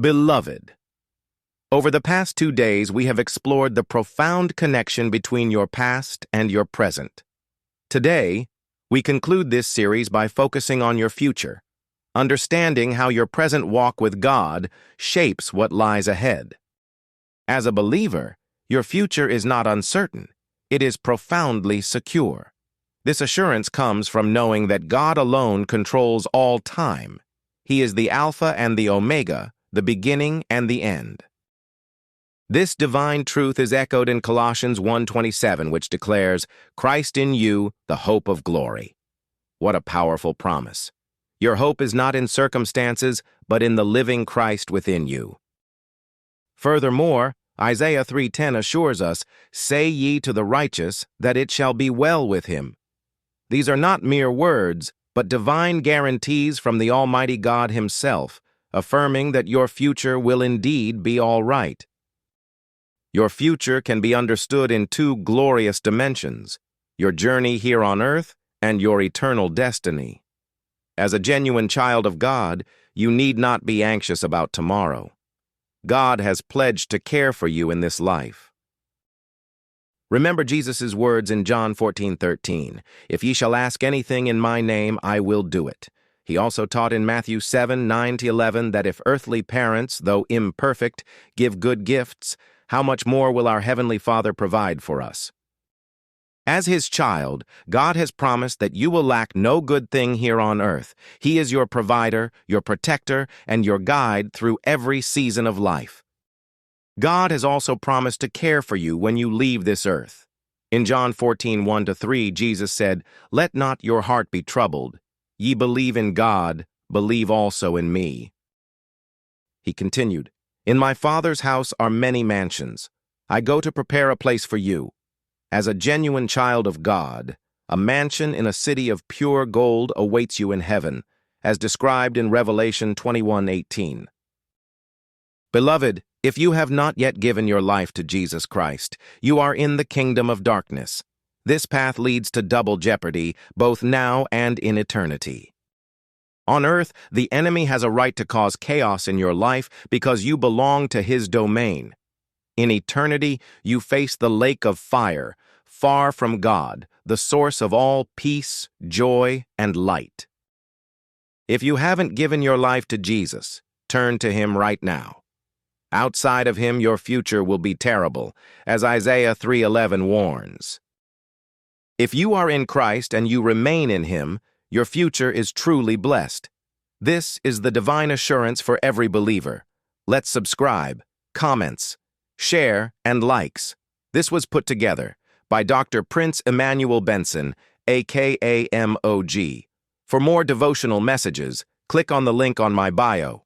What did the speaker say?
Beloved, over the past 2 days, we have explored the profound connection between your past and your present. Today, we conclude this series by focusing on your future, understanding how your present walk with God shapes what lies ahead. As a believer, your future is not uncertain. It is profoundly secure. This assurance comes from knowing that God alone controls all time. He is the Alpha and the Omega, the beginning and the end. This divine truth is echoed in Colossians 1:27, which declares, "Christ in you, the hope of glory." What a powerful promise. Your hope is not in circumstances, but in the living Christ within you. Furthermore, Isaiah 3:10 assures us, "Say ye to the righteous, that it shall be well with him." These are not mere words, but divine guarantees from the Almighty God Himself, affirming that your future will indeed be all right. Your future can be understood in two glorious dimensions: your journey here on earth and your eternal destiny. As a genuine child of God, you need not be anxious about tomorrow. God has pledged to care for you in this life. Remember Jesus' words in John 14:13, "If ye shall ask anything in my name, I will do it." He also taught in Matthew 7:9-11 that if earthly parents, though imperfect, give good gifts, how much more will our Heavenly Father provide for us? As His child, God has promised that you will lack no good thing here on earth. He is your provider, your protector, and your guide through every season of life. God has also promised to care for you when you leave this earth. In John 14:1-3, Jesus said, "Let not your heart be troubled. Ye believe in God, believe also in me." He continued, "In my Father's house are many mansions. I go to prepare a place for you." As a genuine child of God, a mansion in a city of pure gold awaits you in heaven, as described in Revelation 21:18. Beloved, if you have not yet given your life to Jesus Christ, you are in the kingdom of darkness. This path leads to double jeopardy, both now and in eternity. On earth, the enemy has a right to cause chaos in your life because you belong to his domain. In eternity, you face the lake of fire, far from God, the source of all peace, joy, and light. If you haven't given your life to Jesus, turn to Him right now. Outside of Him, your future will be terrible, as Isaiah 3:11 warns. If you are in Christ and you remain in Him, your future is truly blessed. This is the divine assurance for every believer. Let's subscribe, comments, share, and likes. This was put together by Dr. Prince Emmanuel Benson, aka MOG. For more devotional messages, click on the link on my bio.